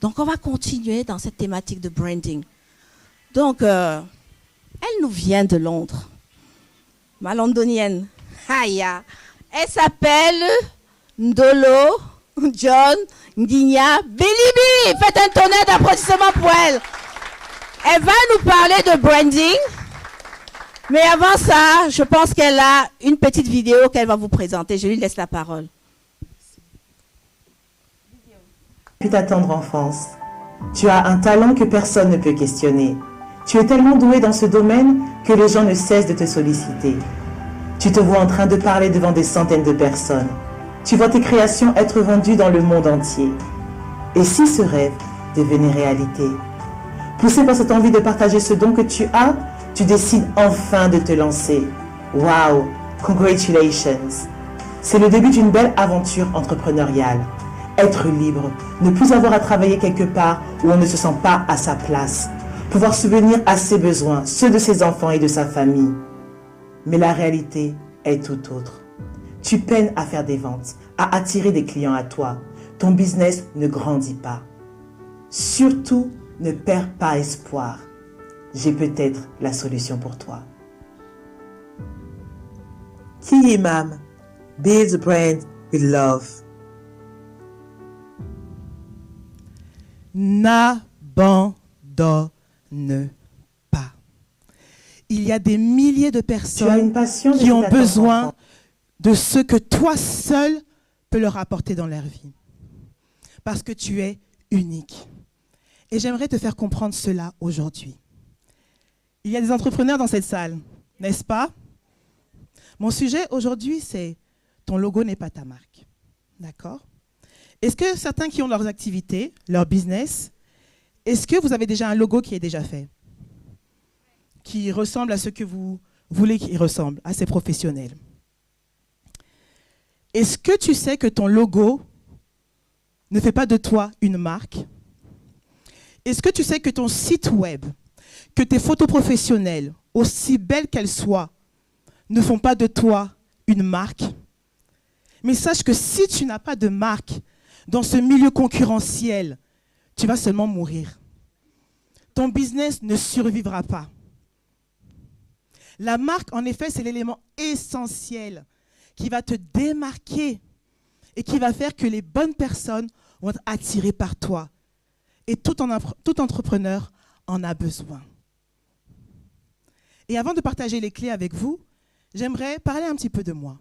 Donc, on va continuer dans cette thématique de branding. Donc, elle nous vient de Londres. Ma londonienne. Aya. Elle s'appelle Ndolo John Nguinya Bilibi. Faites un tonnerre d'applaudissements pour elle. Elle va nous parler de branding. Mais avant ça, je pense qu'elle a une petite vidéo qu'elle va vous présenter. Je lui laisse la parole. Depuis ta tendre enfance, tu as un talent que personne ne peut questionner. Tu es tellement doué dans ce domaine que les gens ne cessent de te solliciter. Tu te vois en train de parler devant des centaines de personnes. Tu vois tes créations être vendues dans le monde entier. Et si ce rêve devenait réalité? Poussé par cette envie de partager ce don que tu as, tu décides enfin de te lancer. Wow! Congratulations! C'est le début d'une belle aventure entrepreneuriale. Être libre, ne plus avoir à travailler quelque part où on ne se sent pas à sa place. Pouvoir subvenir à ses besoins, ceux de ses enfants et de sa famille. Mais la réalité est tout autre. Tu peines à faire des ventes, à attirer des clients à toi. Ton business ne grandit pas. Surtout, ne perds pas espoir. J'ai peut-être la solution pour toi. Key Imam, build a brand with love. N'abandonne pas. Il y a des milliers de personnes qui ont besoin de ce que toi seul peux leur apporter dans leur vie. Parce que tu es unique. Et j'aimerais te faire comprendre cela aujourd'hui. Il y a des entrepreneurs dans cette salle, n'est-ce pas? Mon sujet aujourd'hui, c'est ton logo n'est pas ta marque. D'accord? Est-ce que certains qui ont leurs activités, leur business, est-ce que vous avez déjà un logo qui est déjà fait? Qui ressemble à ce que vous voulez qu'il ressemble, à ces professionnels? Est-ce que tu sais que ton logo ne fait pas de toi une marque? Est-ce que tu sais que ton site web, que tes photos professionnelles, aussi belles qu'elles soient, ne font pas de toi une marque? Mais sache que si tu n'as pas de marque dans ce milieu concurrentiel, tu vas seulement mourir. Ton business ne survivra pas. La marque, en effet, c'est l'élément essentiel qui va te démarquer et qui va faire que les bonnes personnes vont être attirées par toi. Et tout entrepreneur en a besoin. Et avant de partager les clés avec vous, j'aimerais parler un petit peu de moi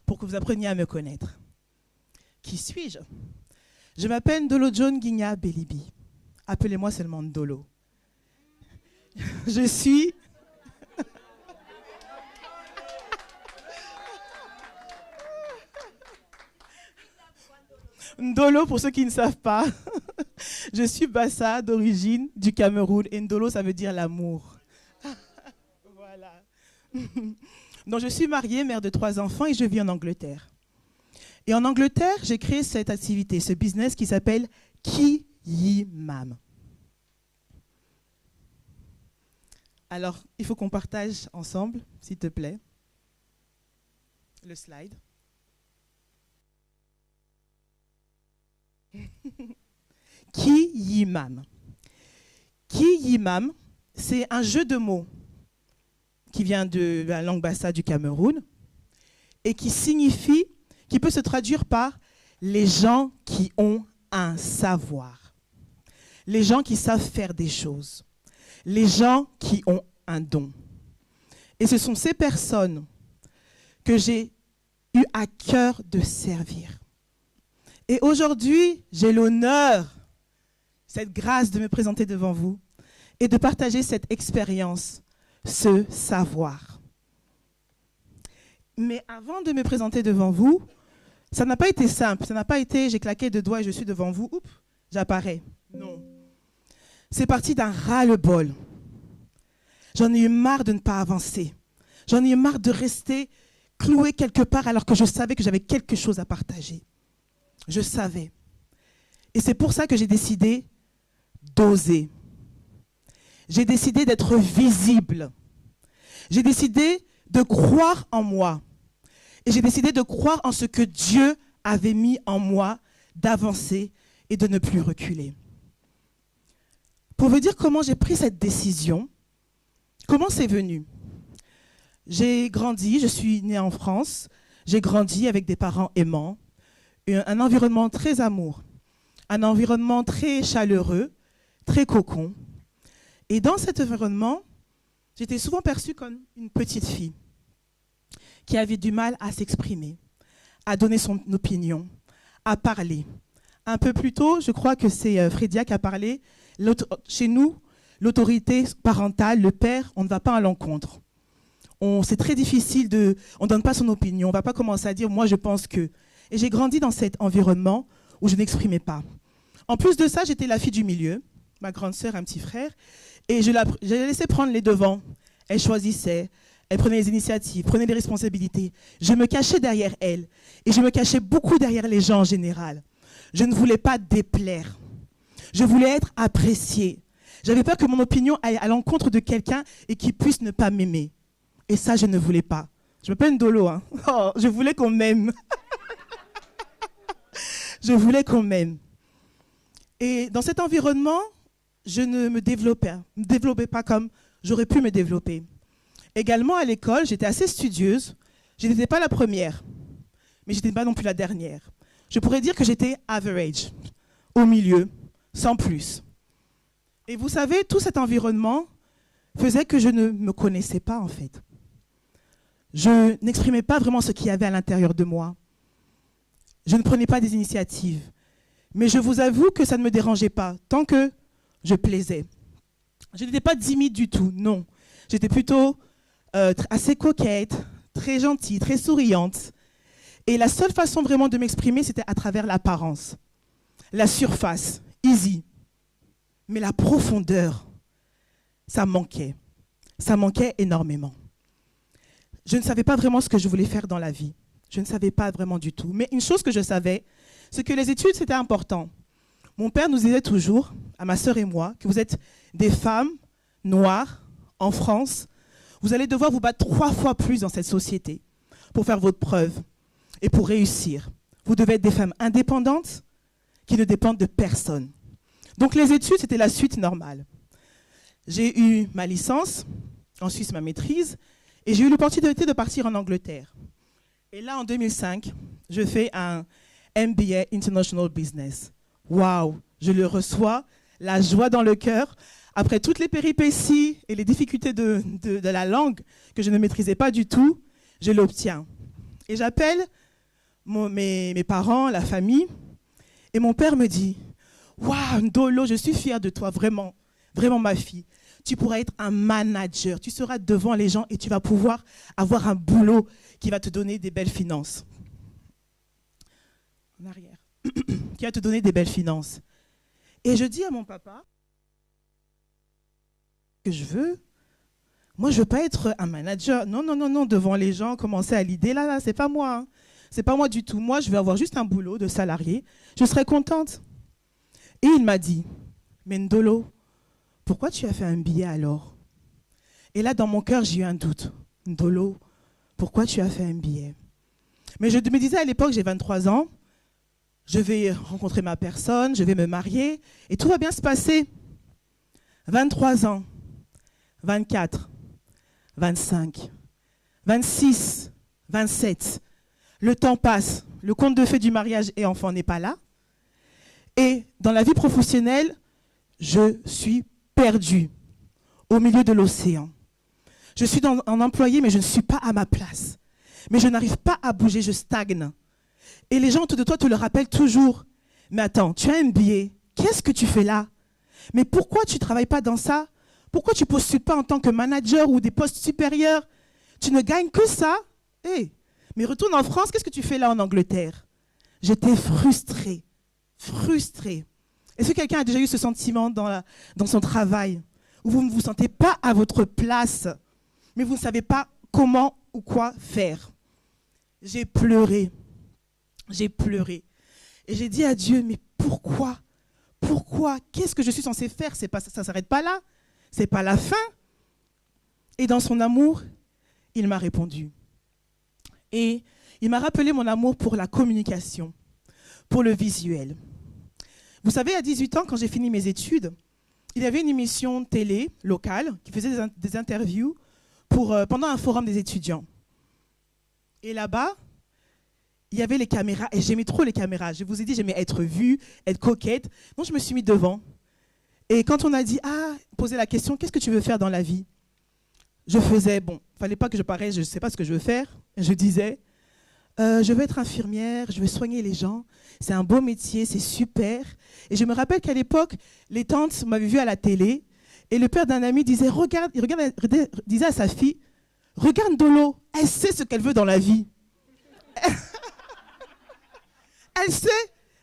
pour que vous appreniez à me connaître. Qui suis-je? Je m'appelle Ndolo John Nguinya Bilibi. Appelez-moi seulement Ndolo. Je suis... Ndolo, pour ceux qui ne savent pas, je suis Bassa d'origine du Cameroun et Ndolo, ça veut dire l'amour. Voilà. Donc, je suis mariée, mère de 3 enfants et je vis en Angleterre. Et en Angleterre, j'ai créé cette activité, ce business qui s'appelle Key Imam. Alors, il faut qu'on partage ensemble, s'il te plaît, le slide. Key Imam. Key Imam, c'est un jeu de mots qui vient de la langue bassa du Cameroun et qui signifie, qui peut se traduire par les gens qui ont un savoir, les gens qui savent faire des choses, les gens qui ont un don. Et ce sont ces personnes que j'ai eu à cœur de servir. Et aujourd'hui, j'ai l'honneur, cette grâce de me présenter devant vous et de partager cette expérience, ce savoir. Mais avant de me présenter devant vous, ça n'a pas été simple. Ça n'a pas été, j'ai claqué 2 doigts et je suis devant vous, oups, j'apparais. Non. C'est parti d'un ras-le-bol. J'en ai eu marre de ne pas avancer. J'en ai eu marre de rester cloué quelque part alors que je savais que j'avais quelque chose à partager. Je savais. Et c'est pour ça que j'ai décidé d'oser. J'ai décidé d'être visible. J'ai décidé de croire en moi. Et j'ai décidé de croire en ce que Dieu avait mis en moi, d'avancer et de ne plus reculer. Pour vous dire comment j'ai pris cette décision, comment c'est venu. J'ai grandi, je suis née en France, j'ai grandi avec des parents aimants, un environnement très amour, un environnement très chaleureux, très cocon. Et dans cet environnement, j'étais souvent perçue comme une petite fille qui avait du mal à s'exprimer, à donner son opinion, à parler. Un peu plus tôt, je crois que c'est Frédia qui a parlé, chez nous, l'autorité parentale, le père, on ne va pas à l'encontre. C'est très difficile, on ne donne pas son opinion, on ne va pas commencer à dire « moi je pense que ». Et j'ai grandi dans cet environnement où je n'exprimais pas. En plus de ça, j'étais la fille du milieu, ma grande sœur, un petit frère, et je la laissais prendre les devants. Elle choisissait, elle prenait les initiatives, prenait les responsabilités. Je me cachais derrière elle, et je me cachais beaucoup derrière les gens en général. Je ne voulais pas déplaire. Je voulais être appréciée. J'avais peur que mon opinion aille à l'encontre de quelqu'un et qu'il puisse ne pas m'aimer. Et ça, je ne voulais pas. Je m'appelle Ndolo, hein. Oh, je voulais qu'on m'aime. Je voulais qu'on m'aime. Et dans cet environnement, je ne me développais pas comme j'aurais pu me développer. Également, à l'école, j'étais assez studieuse. Je n'étais pas la première, mais je n'étais pas non plus la dernière. Je pourrais dire que j'étais average, au milieu, sans plus. Et vous savez, tout cet environnement faisait que je ne me connaissais pas, en fait. Je n'exprimais pas vraiment ce qu'il y avait à l'intérieur de moi. Je ne prenais pas des initiatives. Mais je vous avoue que ça ne me dérangeait pas, tant que je plaisais. Je n'étais pas timide du tout, non. J'étais plutôt assez coquette, très gentille, très souriante. Et la seule façon vraiment de m'exprimer, c'était à travers l'apparence. La surface, easy. Mais la profondeur, ça manquait. Ça manquait énormément. Je ne savais pas vraiment ce que je voulais faire dans la vie. Je ne savais pas vraiment du tout. Mais une chose que je savais, c'est que les études, c'était important. Mon père nous disait toujours, à ma sœur et moi, que vous êtes des femmes noires en France. Vous allez devoir vous battre 3 fois plus dans cette société pour faire votre preuve et pour réussir. Vous devez être des femmes indépendantes qui ne dépendent de personne. Donc les études, c'était la suite normale. J'ai eu ma licence, ensuite ma maîtrise, et j'ai eu l'opportunité de partir en Angleterre. Et là, en 2005, je fais un MBA International Business. Waouh, je le reçois, la joie dans le cœur. Après toutes les péripéties et les difficultés de la langue que je ne maîtrisais pas du tout, je l'obtiens. Et j'appelle mes parents, la famille, et mon père me dit « Waouh, Ndolo, je suis fière de toi, vraiment, vraiment ma fille. Tu pourras être un manager, tu seras devant les gens et tu vas pouvoir avoir un boulot qui va te donner des belles finances. » En arrière. Qui va te donner des belles finances. Et je dis à mon papa que je veux. Moi, je ne veux pas être un manager. Non, non, non, non, devant les gens, commencer à l'idée. Là, c'est pas moi. Hein. C'est pas moi du tout. Moi, je veux avoir juste un boulot de salarié. Je serais contente. Et il m'a dit, mais Ndolo, pourquoi tu as fait un billet alors? Et là, dans mon cœur, j'ai eu un doute. Ndolo, pourquoi tu as fait un billet? Mais je me disais à l'époque, j'ai 23 ans, je vais rencontrer ma personne, je vais me marier, et tout va bien se passer. 23 ans, 24, 25, 26, 27. Le temps passe, le conte de fées du mariage et enfant n'est pas là. Et dans la vie professionnelle, je suis perdue au milieu de l'océan. Je suis en employé, mais je ne suis pas à ma place. Mais je n'arrive pas à bouger, je stagne. Et les gens autour de toi te le rappellent toujours. Mais attends, tu as un billet, qu'est-ce que tu fais là? Mais pourquoi tu ne travailles pas dans ça? Pourquoi tu ne postules pas en tant que manager ou des postes supérieurs? Tu ne gagnes que ça? Hey, mais retourne en France, qu'est-ce que tu fais là en Angleterre? J'étais frustrée. Frustrée. Est-ce que quelqu'un a déjà eu ce sentiment dans son travail, où vous ne vous sentez pas à votre place, mais vous ne savez pas comment ou quoi faire? J'ai pleuré. J'ai pleuré. Et j'ai dit à Dieu, mais pourquoi? Pourquoi? Qu'est-ce que je suis censée faire? Ça ne s'arrête pas là. Ce n'est pas la fin. Et dans son amour, il m'a répondu. Et il m'a rappelé mon amour pour la communication, pour le visuel. Vous savez, à 18 ans, quand j'ai fini mes études, il y avait une émission télé locale qui faisait des interviews pendant un forum des étudiants. Et là-bas, il y avait les caméras, et j'aimais trop les caméras. Je vous ai dit, j'aimais être vue, être coquette. Donc, je me suis mis devant. Et quand on a dit, poser la question, qu'est-ce que tu veux faire dans la vie? Je faisais, il ne fallait pas que je paraisse, je ne sais pas ce que je veux faire. Je disais, je veux être infirmière, je veux soigner les gens. C'est un beau métier, c'est super. Et je me rappelle qu'à l'époque, les tantes m'avaient vue à la télé. Et le père d'un ami disait, disait à sa fille, regarde Dolo, elle sait ce qu'elle veut dans la vie. Elle sait,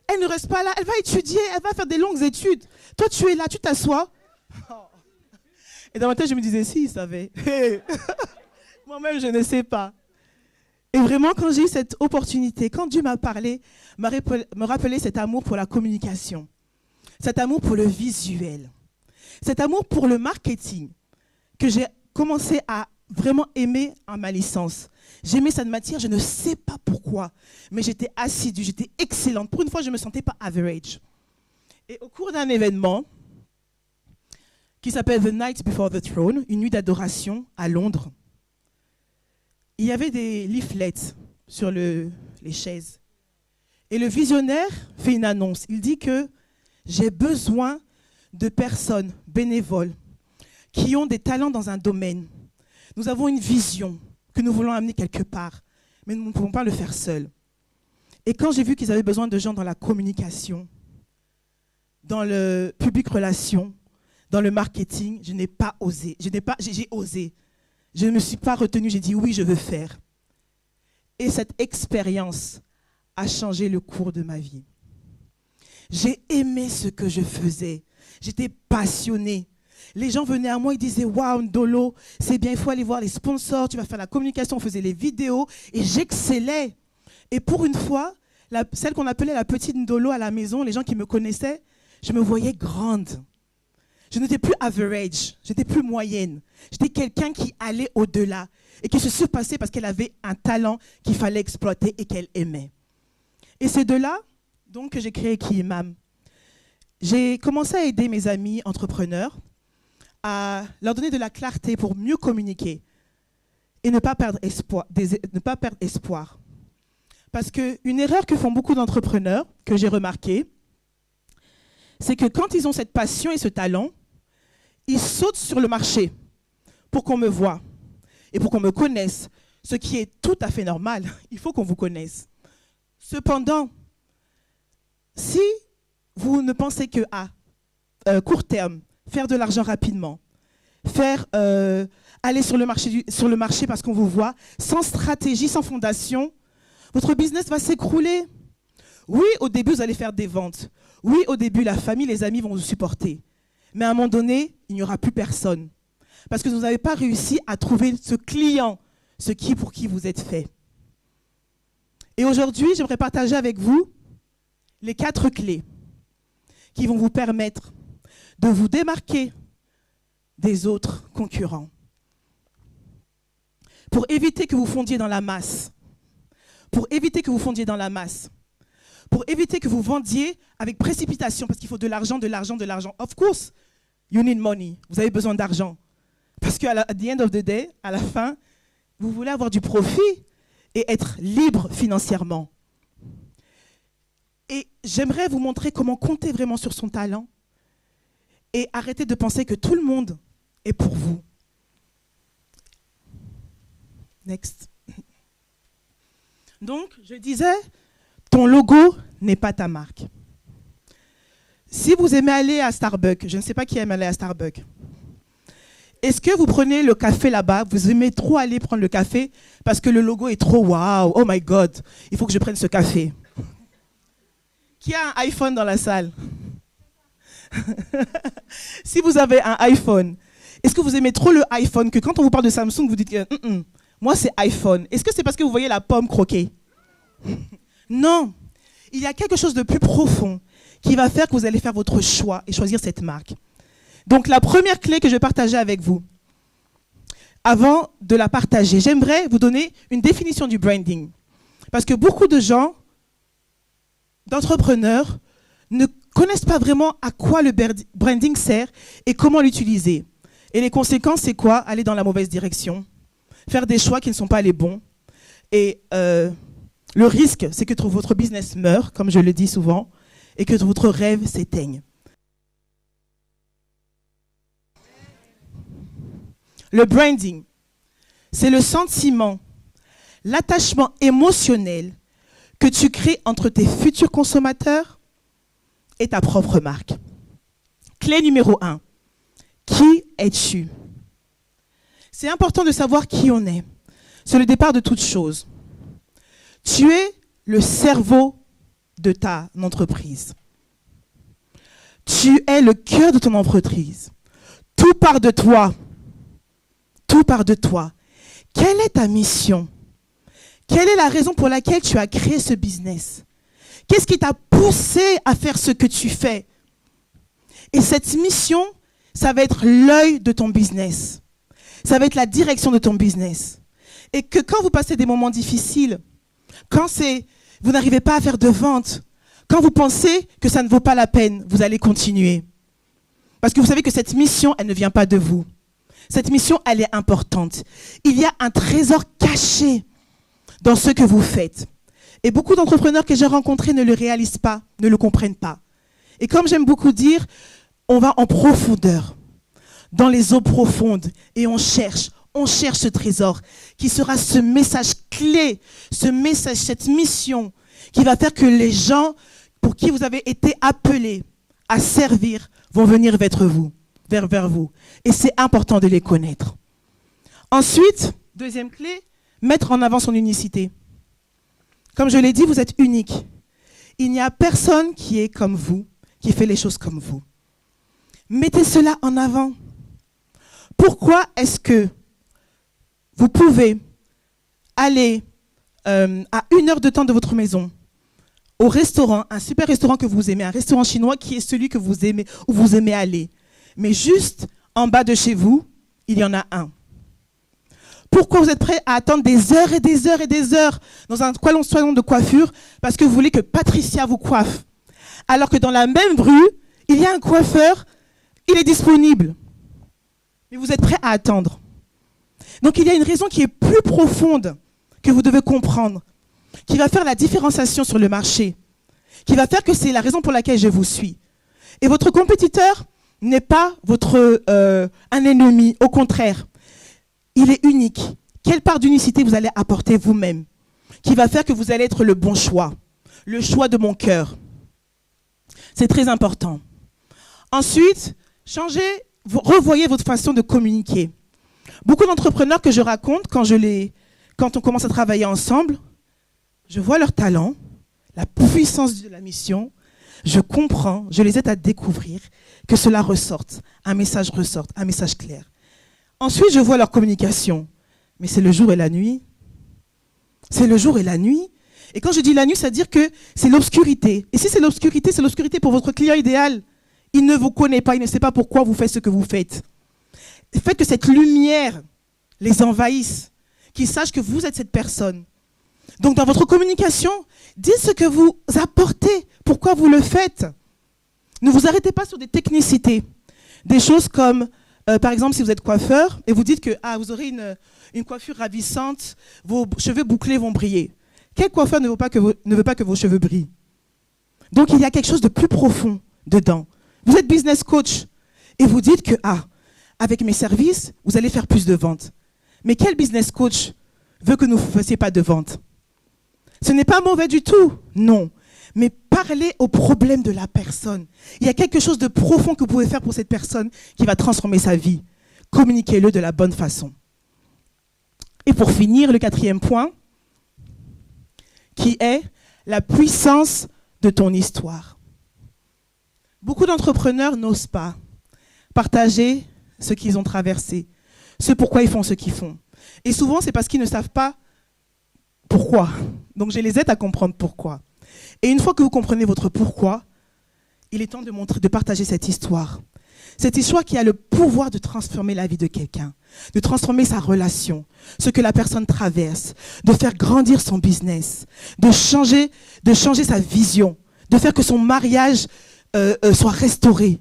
elle ne reste pas là, elle va étudier, elle va faire des longues études. Toi, tu es là, tu t'assois. Et dans ma tête, je me disais, si, il savait. Moi-même, je ne sais pas. Et vraiment, quand j'ai eu cette opportunité, quand Dieu m'a parlé, me rappelé cet amour pour la communication, cet amour pour le visuel, cet amour pour le marketing, que j'ai commencé à vraiment aimer en ma licence. J'aimais cette matière, je ne sais pas pourquoi, mais j'étais assidue, j'étais excellente. Pour une fois, je ne me sentais pas average. Et au cours d'un événement qui s'appelle The Night Before the Throne, une nuit d'adoration à Londres, il y avait des leaflets sur les chaises. Et le visionnaire fait une annonce. Il dit que j'ai besoin de personnes bénévoles qui ont des talents dans un domaine. Nous avons une vision que nous voulons amener quelque part, mais nous ne pouvons pas le faire seuls. Et quand j'ai vu qu'ils avaient besoin de gens dans la communication, dans le public relation, dans le marketing, je n'ai pas osé. J'ai osé. Je ne me suis pas retenue, j'ai dit oui, je veux faire. Et cette expérience a changé le cours de ma vie. J'ai aimé ce que je faisais. J'étais passionnée. Les gens venaient à moi, ils disaient « Waouh, Ndolo, c'est bien, il faut aller voir les sponsors, tu vas faire la communication, on faisait les vidéos. » Et j'excellais. Et pour une fois, celle qu'on appelait la petite Ndolo à la maison, les gens qui me connaissaient, je me voyais grande. Je n'étais plus average, j'étais plus moyenne. J'étais quelqu'un qui allait au-delà et qui se surpassait parce qu'elle avait un talent qu'il fallait exploiter et qu'elle aimait. Et c'est de là donc, que j'ai créé Ki-Imam. J'ai commencé à aider mes amis entrepreneurs à leur donner de la clarté pour mieux communiquer et ne pas perdre espoir. Parce qu'une erreur que font beaucoup d'entrepreneurs, que j'ai remarqué, c'est que quand ils ont cette passion et ce talent, ils sautent sur le marché pour qu'on me voie et pour qu'on me connaisse, ce qui est tout à fait normal. Il faut qu'on vous connaisse. Cependant, si vous ne pensez qu'à court terme, faire de l'argent rapidement, aller sur le marché parce qu'on vous voit, sans stratégie, sans fondation, votre business va s'écrouler. Oui, au début, vous allez faire des ventes. Oui, au début, la famille, les amis vont vous supporter. Mais à un moment donné, il n'y aura plus personne. Parce que vous n'avez pas réussi à trouver ce client, pour qui vous êtes fait. Et aujourd'hui, j'aimerais partager avec vous les 4 clés qui vont vous permettre de vous démarquer des autres concurrents. Pour éviter que vous fondiez dans la masse. Pour éviter que vous fondiez dans la masse. Pour éviter que vous vendiez avec précipitation, parce qu'il faut de l'argent, de l'argent, de l'argent. Of course, you need money. Vous avez besoin d'argent. Parce qu'à the end of the day, à la fin, vous voulez avoir du profit et être libre financièrement. Et j'aimerais vous montrer comment compter vraiment sur son talent et arrêter de penser que tout le monde est pour vous. Next. Donc, je disais, ton logo n'est pas ta marque. Si vous aimez aller à Starbucks, je ne sais pas qui aime aller à Starbucks, est-ce que vous prenez le café là-bas, vous aimez trop aller prendre le café parce que le logo est trop wow, oh my God, il faut que je prenne ce café. Qui a un iPhone dans la salle? Si vous avez un iPhone, est-ce que vous aimez trop le iPhone que quand on vous parle de Samsung, vous dites moi c'est iPhone. Est-ce que c'est parce que vous voyez la pomme croquer? Non, il y a quelque chose de plus profond qui va faire que vous allez faire votre choix et choisir cette marque. Donc la première clé que je vais partager avec vous, avant de la partager, j'aimerais vous donner une définition du branding. Parce que beaucoup de gens, d'entrepreneurs, ne connaissent pas vraiment à quoi le branding sert et comment l'utiliser. Et les conséquences, c'est quoi? Aller dans la mauvaise direction, faire des choix qui ne sont pas les bons. Et le risque, c'est que votre business meure, comme je le dis souvent, et que votre rêve s'éteigne. Le branding, c'est le sentiment, l'attachement émotionnel que tu crées entre tes futurs consommateurs et ta propre marque. Clé numéro 1, qui es-tu? C'est important de savoir qui on est. C'est le départ de toute chose. Tu es le cerveau de ta entreprise. Tu es le cœur de ton entreprise. Tout part de toi. Tout part de toi. Quelle est ta mission? Quelle est la raison pour laquelle tu as créé ce business? Qu'est-ce qui t'a poussé à faire ce que tu fais? Et cette mission, ça va être l'œil de ton business. Ça va être la direction de ton business. Et que quand vous passez des moments difficiles, quand vous n'arrivez pas à faire de vente, quand vous pensez que ça ne vaut pas la peine, vous allez continuer. Parce que vous savez que cette mission, elle ne vient pas de vous. Cette mission, elle est importante. Il y a un trésor caché dans ce que vous faites. Et beaucoup d'entrepreneurs que j'ai rencontrés ne le réalisent pas, ne le comprennent pas. Et comme j'aime beaucoup dire, on va en profondeur, dans les eaux profondes, et on cherche ce trésor, qui sera ce message clé, ce message, cette mission, qui va faire que les gens pour qui vous avez été appelés à servir vont venir vers vous. Et c'est important de les connaître. Ensuite, deuxième clé, mettre en avant son unicité. Comme je l'ai dit, vous êtes unique. Il n'y a personne qui est comme vous, qui fait les choses comme vous. Mettez cela en avant. Pourquoi est-ce que vous pouvez aller à 1 heure de temps de votre maison au restaurant, un super restaurant que vous aimez, un restaurant chinois qui est celui que vous aimez, où vous aimez aller. Mais juste en bas de chez vous, il y en a un. Pourquoi vous êtes prêt à attendre des heures et des heures et des heures dans un salon de coiffure parce que vous voulez que Patricia vous coiffe? Alors que dans la même rue, il y a un coiffeur, il est disponible. Mais vous êtes prêt à attendre. Donc il y a une raison qui est plus profonde que vous devez comprendre, qui va faire la différenciation sur le marché, qui va faire que c'est la raison pour laquelle je vous suis. Et votre compétiteur n'est pas un ennemi, au contraire. Il est unique. Quelle part d'unicité vous allez apporter vous-même, qui va faire que vous allez être le bon choix, le choix de mon cœur. C'est très important. Ensuite, revoyez votre façon de communiquer. Beaucoup d'entrepreneurs que je raconte, quand on commence à travailler ensemble, je vois leur talent, la puissance de la mission, je comprends, je les aide à découvrir que cela ressorte, un message clair. Ensuite, je vois leur communication, mais c'est le jour et la nuit. C'est le jour et la nuit. Et quand je dis la nuit, ça veut dire que c'est l'obscurité. Et si c'est l'obscurité pour votre client idéal. Il ne vous connaît pas, il ne sait pas pourquoi vous faites ce que vous faites. Faites que cette lumière les envahisse, qu'ils sachent que vous êtes cette personne. Donc dans votre communication, dites ce que vous apportez, pourquoi vous le faites. Ne vous arrêtez pas sur des technicités. Des choses comme, par exemple, si vous êtes coiffeur et vous dites que vous aurez une coiffure ravissante, vos cheveux bouclés vont briller. Quel coiffeur ne veut pas que vos cheveux brillent? Donc il y a quelque chose de plus profond dedans. Vous êtes business coach et vous dites que, avec mes services, vous allez faire plus de ventes. Mais quel business coach veut que nous ne fassions pas de ventes? Ce n'est pas mauvais du tout, non. Mais parlez au problème de la personne. Il y a quelque chose de profond que vous pouvez faire pour cette personne qui va transformer sa vie. Communiquez-le de la bonne façon. Et pour finir, le 4e point, qui est la puissance de ton histoire. Beaucoup d'entrepreneurs n'osent pas partager ce qu'ils ont traversé, ce pourquoi ils font ce qu'ils font. Et souvent, c'est parce qu'ils ne savent pas pourquoi. Donc, je les aide à comprendre pourquoi. Et une fois que vous comprenez votre pourquoi, il est temps de partager cette histoire. Cette histoire qui a le pouvoir de transformer la vie de quelqu'un, de transformer sa relation, ce que la personne traverse, de faire grandir son business, de changer sa vision, de faire que son mariage soit restaurée.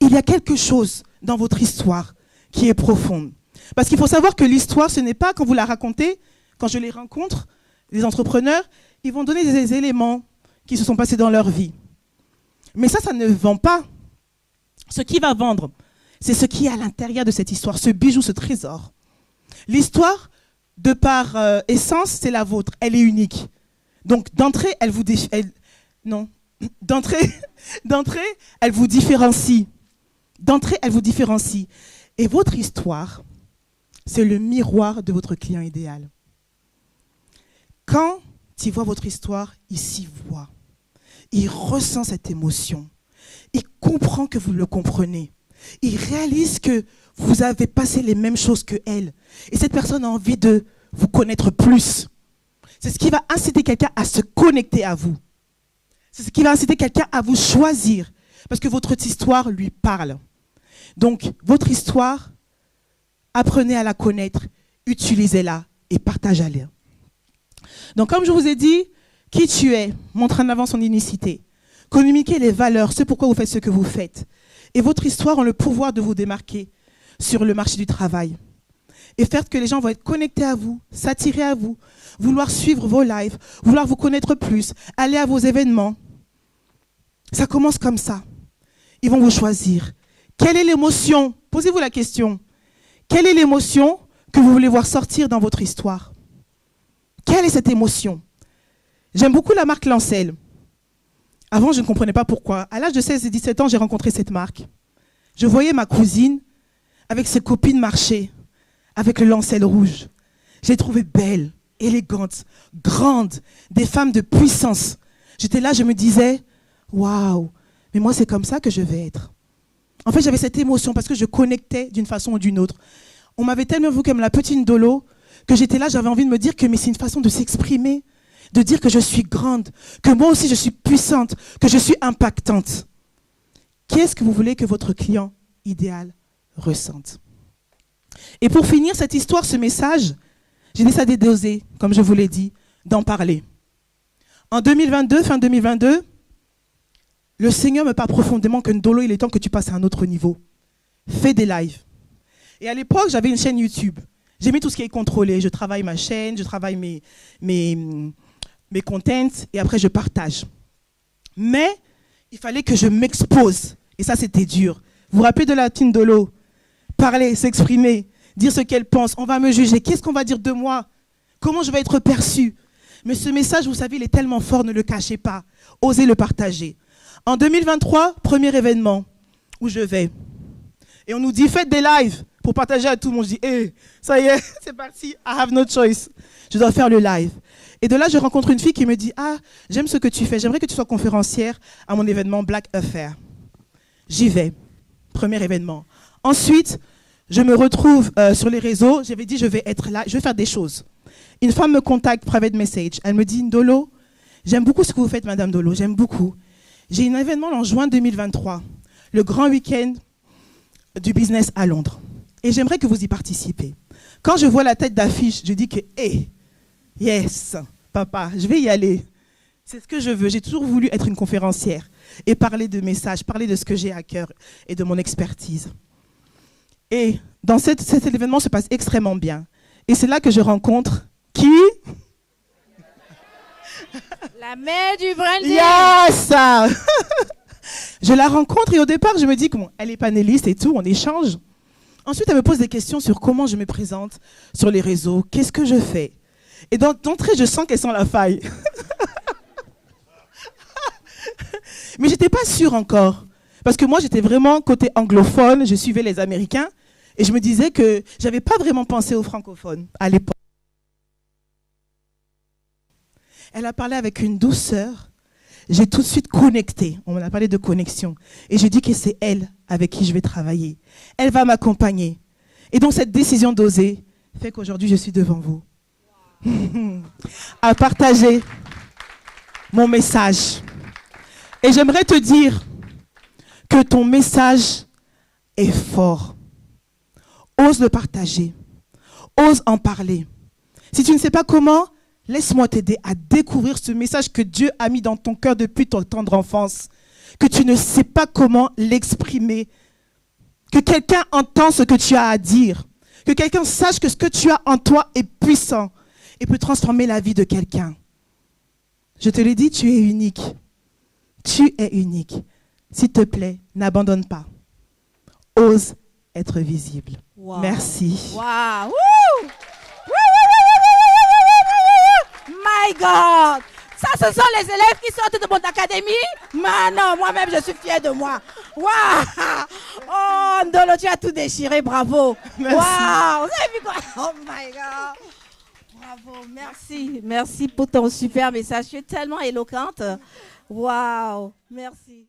Il y a quelque chose dans votre histoire qui est profonde. Parce qu'il faut savoir que l'histoire, ce n'est pas quand vous la racontez, quand je les rencontre, les entrepreneurs, ils vont donner des éléments qui se sont passés dans leur vie. Mais ça ne vend pas. Ce qui va vendre, c'est ce qui est à l'intérieur de cette histoire, ce bijou, ce trésor. L'histoire, de par essence, c'est la vôtre. Elle est unique. Donc, d'entrée, elle vous différencie. D'entrée, elle vous différencie. Et votre histoire, c'est le miroir de votre client idéal. Quand il voit votre histoire, il s'y voit. Il ressent cette émotion. Il comprend que vous le comprenez. Il réalise que vous avez passé les mêmes choses que elle. Et cette personne a envie de vous connaître plus. C'est ce qui va inciter quelqu'un à se connecter à vous. C'est ce qui va inciter quelqu'un à vous choisir. Parce que votre histoire lui parle. Donc, votre histoire, apprenez à la connaître, utilisez-la et partagez-la. Donc, comme je vous ai dit, qui tu es, montre en avant son unicité. Communiquez les valeurs, ce pourquoi vous faites ce que vous faites. Et votre histoire a le pouvoir de vous démarquer sur le marché du travail. Et faire que les gens vont être connectés à vous, s'attirer à vous, vouloir suivre vos lives, vouloir vous connaître plus, aller à vos événements. Ça commence comme ça. Ils vont vous choisir. Quelle est l'émotion? Posez-vous la question. Quelle est l'émotion que vous voulez voir sortir dans votre histoire? Quelle est cette émotion? J'aime beaucoup la marque Lancel. Avant, je ne comprenais pas pourquoi. À l'âge de 16 et 17 ans, j'ai rencontré cette marque. Je voyais ma cousine avec ses copines marcher avec le Lancel rouge. Je l'ai trouvée belle, élégante, grande, des femmes de puissance. J'étais là, je me disais, waouh, mais moi, c'est comme ça que je vais être. En fait, j'avais cette émotion parce que je connectais d'une façon ou d'une autre. On m'avait tellement vu comme la petite Ndolo que j'étais là, j'avais envie de me dire que c'est une façon de s'exprimer, de dire que je suis grande, que moi aussi je suis puissante, que je suis impactante. Qu'est-ce que vous voulez que votre client idéal ressente? Et pour finir cette histoire, ce message, j'ai décidé d'oser, comme je vous l'ai dit, d'en parler. En 2022, fin 2022, le Seigneur me parle profondément que Ndolo, il est temps que tu passes à un autre niveau. Fais des lives. Et à l'époque, j'avais une chaîne YouTube. J'ai mis tout ce qui est contrôlé. Je travaille ma chaîne, je travaille mes contents et après je partage. Mais il fallait que je m'expose. Et ça, c'était dur. Vous vous rappelez de la team Ndolo? Parler, s'exprimer, dire ce qu'elle pense. On va me juger. Qu'est-ce qu'on va dire de moi? Comment je vais être perçue? Mais ce message, vous savez, il est tellement fort, ne le cachez pas. Osez le partager. En 2023, premier événement où je vais. Et on nous dit, faites des lives pour partager à tout le monde. Je dis, hey, ça y est, c'est parti, I have no choice. Je dois faire le live. Et de là, je rencontre une fille qui me dit, ah, j'aime ce que tu fais, j'aimerais que tu sois conférencière à mon événement Black Affair. J'y vais, premier événement. Ensuite, je me retrouve sur les réseaux, j'avais dit, je vais être là, je vais faire des choses. Une femme me contacte, private message, elle me dit, Ndolo, j'aime beaucoup ce que vous faites, Madame Ndolo, j'aime beaucoup. J'ai un événement en juin 2023, le grand week-end du business à Londres. Et j'aimerais que vous y participez. Quand je vois la tête d'affiche, je dis que, hey, yes, papa, je vais y aller. C'est ce que je veux. J'ai toujours voulu être une conférencière et parler de messages, parler de ce que j'ai à cœur et de mon expertise. Et dans cet événement se passe extrêmement bien. Et c'est là que je rencontre qui? La mère du branding. Yes! Je la rencontre et au départ, je me dis qu'elle est panéliste et tout, on échange. Ensuite, elle me pose des questions sur comment je me présente sur les réseaux, qu'est-ce que je fais. Et d'entrée, je sens qu'elle sent la faille. Mais je n'étais pas sûre encore. Parce que moi, j'étais vraiment côté anglophone, je suivais les Américains. Et je me disais que je n'avais pas vraiment pensé aux francophones à l'époque. Elle a parlé avec une douceur. J'ai tout de suite connecté. On a parlé de connexion. Et j'ai dit que c'est elle avec qui je vais travailler. Elle va m'accompagner. Et donc cette décision d'oser fait qu'aujourd'hui je suis devant vous. À partager mon message. Et j'aimerais te dire que ton message est fort. Ose le partager. Ose en parler. Si tu ne sais pas comment, laisse-moi t'aider à découvrir ce message que Dieu a mis dans ton cœur depuis ton tendre enfance. que tu ne sais pas comment l'exprimer. Que quelqu'un entende ce que tu as à dire. Que quelqu'un sache que ce que tu as en toi est puissant et peut transformer la vie de quelqu'un. Je te l'ai dit, tu es unique. Tu es unique. S'il te plaît, n'abandonne pas. Ose être visible. Wow. Merci. Wow. My God. Ça, ce sont les élèves qui sortent de mon académie. Mais non, moi-même, je suis fière de moi. Waouh. Oh, Ndolo, tu as tout déchiré. Bravo. Merci. Waouh. Vous avez vu quoi? Oh my God. Bravo. Merci. Merci pour ton super message. Tu es tellement éloquente. Waouh. Merci.